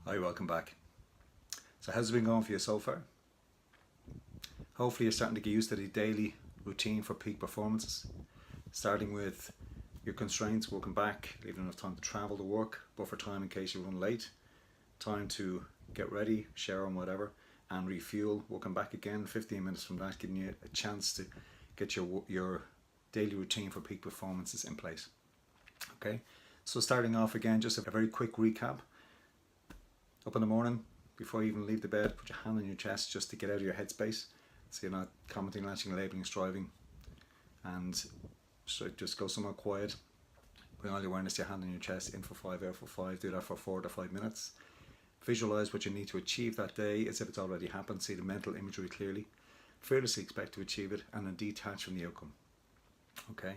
Hi, welcome back. So how's it been going for you so far? Hopefully you're starting to get used to the daily routine for peak performances, starting with your constraints, working back, leaving enough time to travel to work, buffer time in case you run late, time to get ready, shower and whatever, and refuel, working back again, 15 minutes from that, giving you a chance to get your daily routine for peak performances in place. Okay, so starting off again, just a very quick recap. Up in the morning, before you even leave the bed, put your hand on your chest just to get out of your headspace, so you're not commenting, latching, labeling, striving, and so just go somewhere quiet. Bring all your awareness to your hand on your chest, in for 5, out for 5. Do that for 4 to 5 minutes. Visualize what you need to achieve that day as if it's already happened. See the mental imagery clearly. Fearlessly expect to achieve it, and then detach from the outcome. Okay,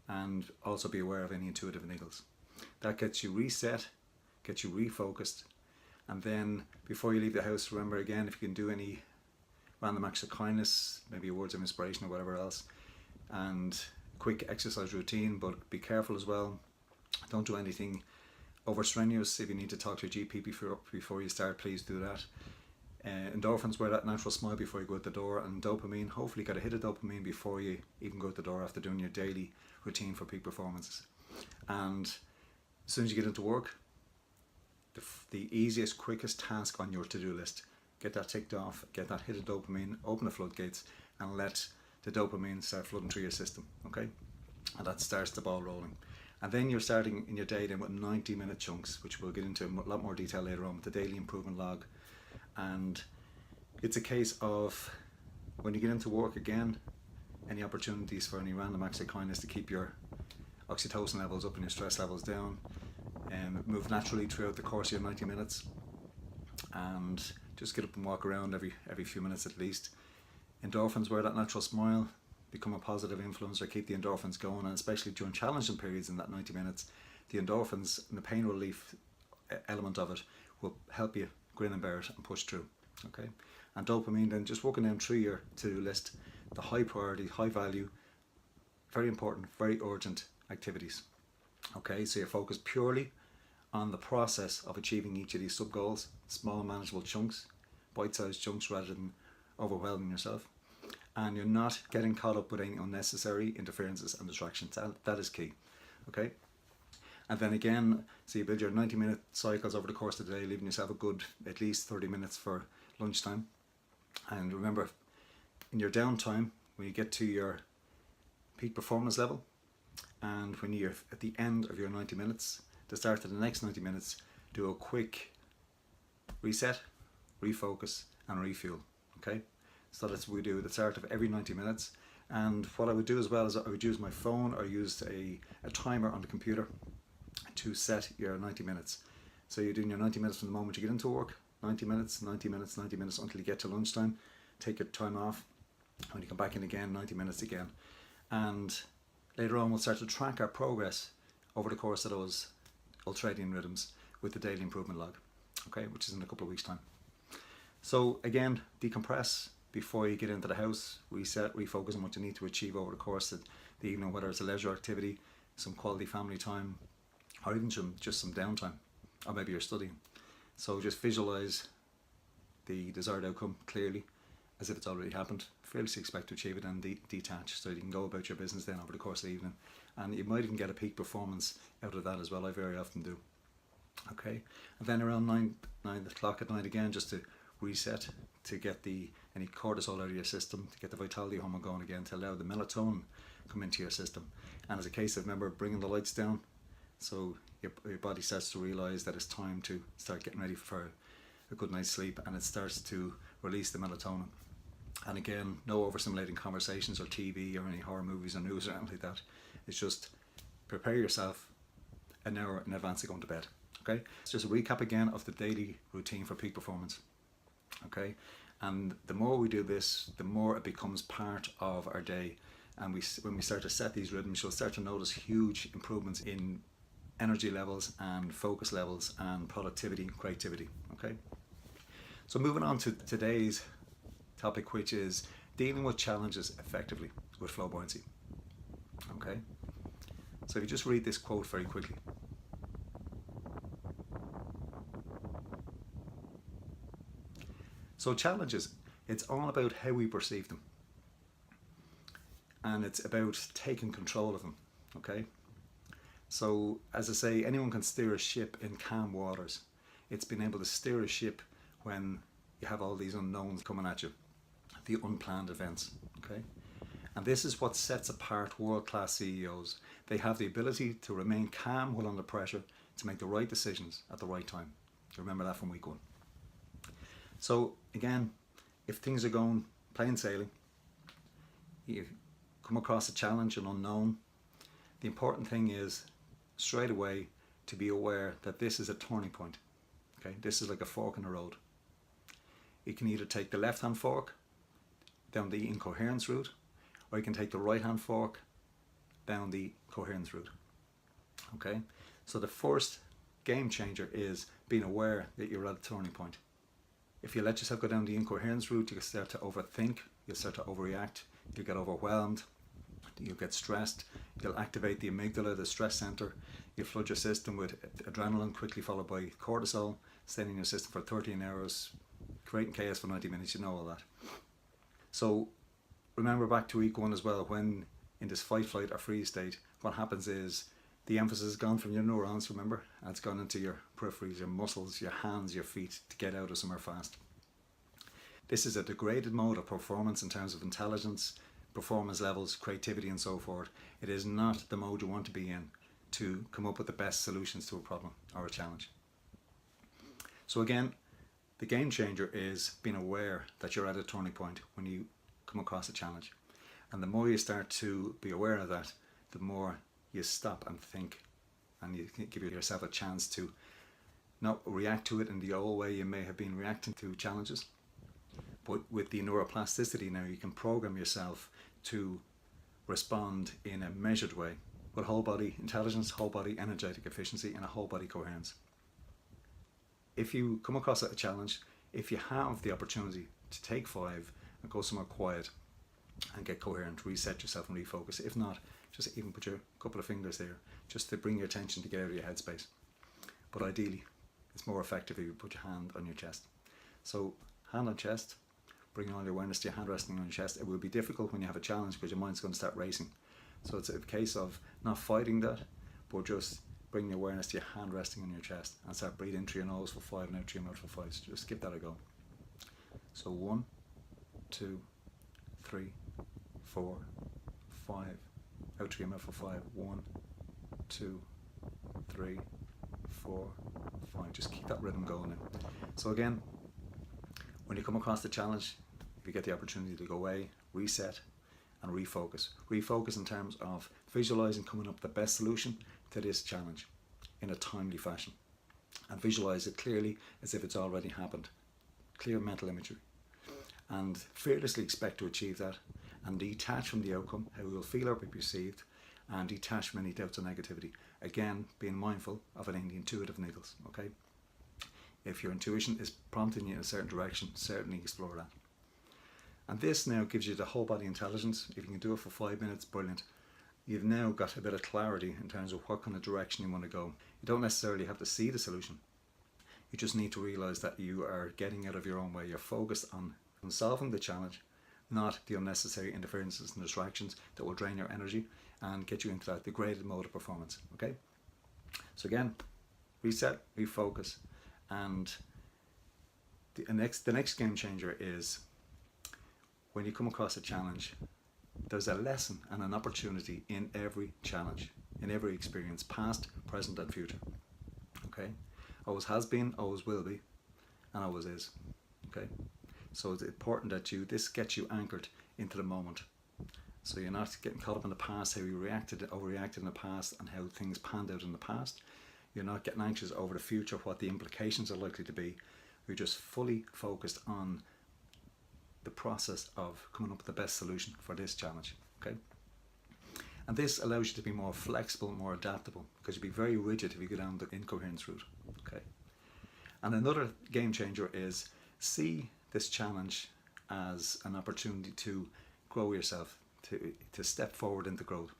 and also be aware of any intuitive niggles. That gets you reset, gets you refocused. And then before you leave the house, remember again, if you can do any random acts of kindness, maybe words of inspiration or whatever else, and quick exercise routine, but be careful as well. Don't do anything over strenuous. If you need to talk to your GP before you start, please do that. Endorphins, wear that natural smile before you go out the door, and dopamine, hopefully you got a hit of dopamine before you even go out the door after doing your daily routine for peak performances. And as soon as you get into work, the easiest, quickest task on your to-do list, get that ticked off, get that hit of dopamine, open the floodgates, and let the dopamine start flooding through your system. Okay, and that starts the ball rolling. And then you're starting in your day then with 90-minute chunks, which we'll get into in a lot more detail later on with the daily improvement log. And it's a case of, when you get into work again, any opportunities for any random acts of kindness to keep your oxytocin levels up and your stress levels down. Move naturally throughout the course of your 90 minutes, and just get up and walk around every few minutes at least. Endorphins, wear that natural smile, become a positive influencer, keep the endorphins going, and especially during challenging periods in that 90 minutes, the endorphins and the pain relief element of it will help you grin and bear it and push through. Okay, and dopamine, then just walking down through your to-do list, the high priority, high value, very important, very urgent activities. Okay, so you're focused purely on the process of achieving each of these sub goals, small manageable chunks, bite-sized chunks, rather than overwhelming yourself. And you're not getting caught up with any unnecessary interferences and distractions. That is key. Okay, and then again, so you build your 90-minute cycles over the course of the day, leaving yourself a good at least 30 minutes for lunchtime. And remember, in your downtime, when you get to your peak performance level, and when you're at the end of your 90 minutes, the start of the next 90 minutes, do a quick reset, refocus and refuel. Okay, so that's what we do at the start of every 90 minutes. And what I would do as well is I would use my phone or use a timer on the computer to set your 90 minutes. So you're doing your 90 minutes from the moment you get into work, 90 minutes, 90 minutes, 90 minutes until you get to lunchtime. Take your time off. When you come back in again, 90 minutes again. And later on we'll start to track our progress over the course of those ultradian rhythms with the daily improvement log, okay, which is in a couple of weeks' time. So again, decompress before you get into the house, reset, refocus on what you need to achieve over the course of the evening, whether it's a leisure activity, some quality family time, or even just some downtime, or maybe you're studying. So just visualize the desired outcome clearly, as if it's already happened. Fearlessly expect to achieve it, and detach, so you can go about your business then over the course of the evening. And you might even get a peak performance out of that as well. I very often do. Okay, and then around 9 o'clock at night again, just to reset, to get any cortisol out of your system, to get the vitality hormone going again, to allow the melatonin come into your system. And as a case of, remember, bringing the lights down, so your body starts to realize that it's time to start getting ready for a good night's sleep, and it starts to release the melatonin. And again, no overstimulating conversations or TV or any horror movies or news or anything like that. It's just prepare yourself an hour in advance of going to bed. Okay, it's just a recap again of the daily routine for peak performance. Okay, and the more we do this, the more it becomes part of our day. And when we start to set these rhythms, you'll start to notice huge improvements in energy levels and focus levels and productivity and creativity. Okay, so moving on to today's topic, which is dealing with challenges effectively with FLOW-Buoyancy. Okay, so if you just read this quote very quickly. So challenges, it's all about how we perceive them. And it's about taking control of them, okay? So, as I say, anyone can steer a ship in calm waters. It's been able to steer a ship when you have all these unknowns coming at you, the unplanned events, okay? And this is what sets apart world-class CEOs. They have the ability to remain calm while under pressure, to make the right decisions at the right time. You remember that from week 1. So again, if things are going plain sailing, you come across a challenge, an unknown, the important thing is straight away to be aware that this is a turning point. Okay, this is like a fork in the road. You can either take the left hand fork down the incoherence route, or you can take the right hand fork down the coherence route. Okay, so the first game changer is being aware that you're at a turning point. If you let yourself go down the incoherence route, you can start to overthink, you'll start to overreact, you'll get overwhelmed, you'll get stressed, you'll activate the amygdala, the stress center, you'll flood your system with adrenaline, quickly followed by cortisol, staying in your system for 13 hours, creating chaos for 90 minutes, you know all that. So remember back to week 1 as well, when in this fight, flight or freeze state, what happens is the emphasis is gone from your neurons, remember, and it's gone into your peripheries, your muscles, your hands, your feet, to get out of somewhere fast. This is a degraded mode of performance in terms of intelligence, performance levels, creativity and so forth. It is not the mode you want to be in to come up with the best solutions to a problem or a challenge. So again, the game changer is being aware that you're at a turning point when you come across a challenge. And the more you start to be aware of that, the more you stop and think, and you give yourself a chance to not react to it in the old way you may have been reacting to challenges. But with the neuroplasticity now, you can program yourself to respond in a measured way with whole body intelligence, whole body energetic efficiency, and a whole body coherence. If you come across a challenge, if you have the opportunity to take 5 and go somewhere quiet and get coherent, reset yourself and refocus. If not, just even put your couple of fingers there just to bring your attention to get out of your headspace. But ideally, it's more effective if you put your hand on your chest. So hand on chest, bring all your awareness to your hand resting on your chest. It will be difficult when you have a challenge because your mind's going to start racing. So it's a case of not fighting that, but just bring the awareness to your hand resting on your chest and start breathing through your nose for 5 and out through your mouth for 5. So just give that a go. So 1, 2, 3, 4, 5. Out through your mouth for 5. 1, 2, 3, 4, 5. Just keep that rhythm going now. So again, when you come across the challenge, if you get the opportunity to go away, reset and refocus. Refocus in terms of visualizing coming up with the best solution to this challenge in a timely fashion. And visualize it clearly as if it's already happened. Clear mental imagery. And fearlessly expect to achieve that, and detach from the outcome, how you will feel or be perceived, and detach from any doubts or negativity. Again, being mindful of any intuitive niggles, okay? If your intuition is prompting you in a certain direction, certainly explore that. And this now gives you the whole body intelligence. If you can do it for 5 minutes, brilliant. You've now got a bit of clarity in terms of what kind of direction you want to go. You don't necessarily have to see the solution. You just need to realize that you are getting out of your own way. You're focused on solving the challenge, not the unnecessary interferences and distractions that will drain your energy and get you into that degraded mode of performance. Okay? So again, reset, refocus, and the next game changer is when you come across a challenge, there's a lesson and an opportunity in every challenge, in every experience, past, present and future. Okay? Always has been, always will be, and always is. Okay? So it's important that this gets you anchored into the moment. So you're not getting caught up in the past, how you reacted, overreacted in the past and how things panned out in the past. You're not getting anxious over the future, what the implications are likely to be. You're just fully focused on the process of coming up with the best solution for this challenge. Okay? And this allows you to be more flexible, more adaptable, because you'll be very rigid if you go down the incoherence route. Okay? And another game changer is see this challenge as an opportunity to grow yourself, to step forward into growth,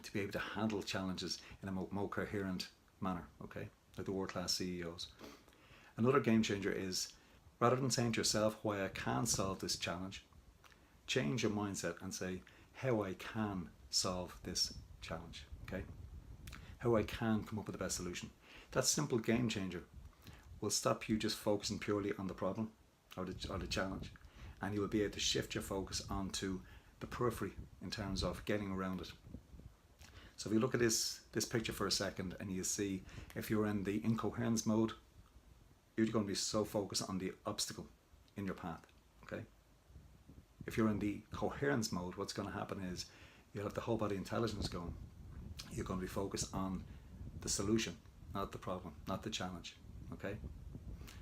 to be able to handle challenges in a more coherent manner, okay, like the world-class CEOs. Another game changer is Rather than saying to yourself, why I can't solve this challenge, change your mindset and say, how I can solve this challenge, okay? How I can come up with the best solution. That simple game changer will stop you just focusing purely on the problem or the challenge, and you will be able to shift your focus onto the periphery in terms of getting around it. So if you look at this picture for a second, and you see if you're in the incoherence mode, you're going to be so focused on the obstacle in your path, okay? If you're in the coherence mode, what's going to happen is you'll have the whole body intelligence going. You're going to be focused on the solution, not the problem, not the challenge, okay?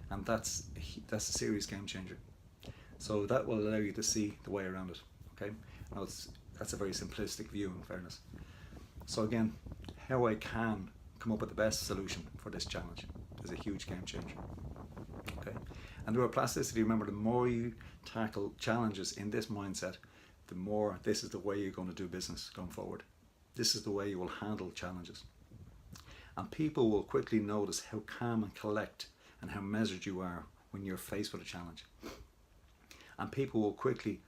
And that's a serious game changer. So that will allow you to see the way around it, okay? Now that's a very simplistic view, in fairness. So again, how I can come up with the best solution for this challenge is a huge game changer, okay? And the plasticity, remember, the more you tackle challenges in this mindset, the more this is the way you're going to do business going forward. This is the way you will handle challenges. And people will quickly notice how calm and collect and how measured you are when you're faced with a challenge. And people will quickly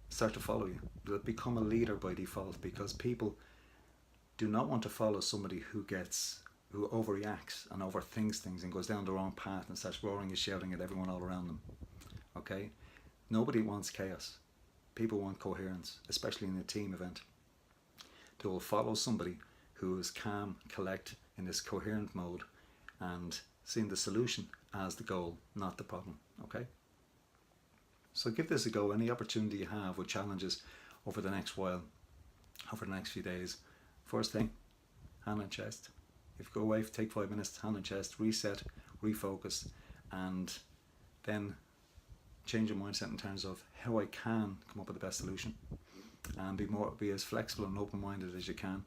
start to follow you. You'll become a leader by default, because people do not want to follow somebody who overreacts and overthinks things and goes down the wrong path and starts roaring and shouting at everyone all around them, okay? Nobody wants chaos. People want coherence, especially in a team event. They will follow somebody who is calm, collect, in this coherent mode, and seeing the solution as the goal, not the problem, okay? So give this a go. Any opportunity you have with challenges over the next while, over the next few days, first thing, hand on chest. If you go away, take 5 minutes, hand on chest, reset, refocus, and then change your mindset in terms of how I can come up with the best solution, and be as flexible and open-minded as you can.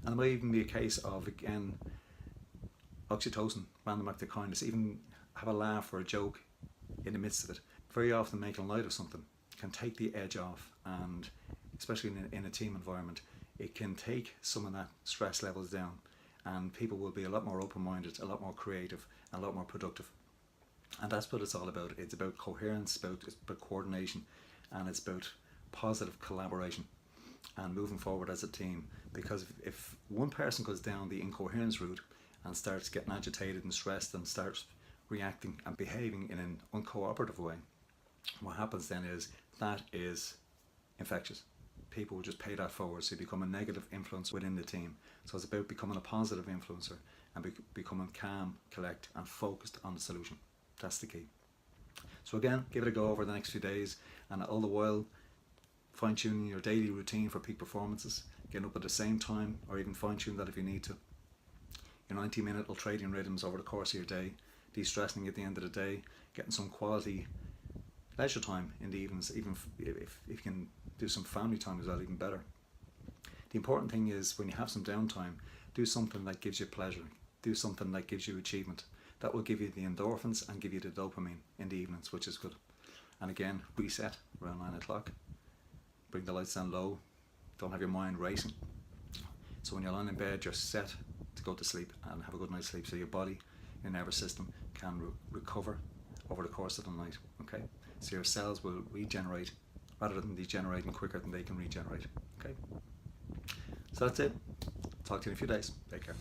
And it might even be a case of, again, oxytocin, random act of kindness, even have a laugh or a joke in the midst of it. Very often making light of something can take the edge off, and especially in a team environment, it can take some of that stress levels down, and people will be a lot more open-minded, a lot more creative, and a lot more productive. And that's what it's all about. It's about coherence, it's about coordination, and it's about positive collaboration and moving forward as a team. Because if one person goes down the incoherence route and starts getting agitated and stressed and starts reacting and behaving in an uncooperative way, what happens then is that is infectious. People will just pay that forward, so you become a negative influence within the team. So it's about becoming a positive influencer and becoming calm, collect, and focused on the solution. That's the key. So again, give it a go over the next few days, and all the while fine-tuning your daily routine for peak performances, getting up at the same time, or even fine-tune that if you need to. Your 90-minute ultradian rhythms over the course of your day, de-stressing at the end of the day, getting some quality leisure time in the evenings, even if you can do some family time as well, even better. The important thing is, when you have some downtime, do something that gives you pleasure, do something that gives you achievement. That will give you the endorphins and give you the dopamine in the evenings, which is good. And again, reset around 9 o'clock. Bring the lights down low. Don't have your mind racing. So when you're lying in bed, you're set to go to sleep and have a good night's sleep, so your body, your nervous system can recover over the course of the night, okay? So your cells will regenerate rather than degenerating quicker than they can regenerate, okay? So that's it. Talk to you in a few days. Take care.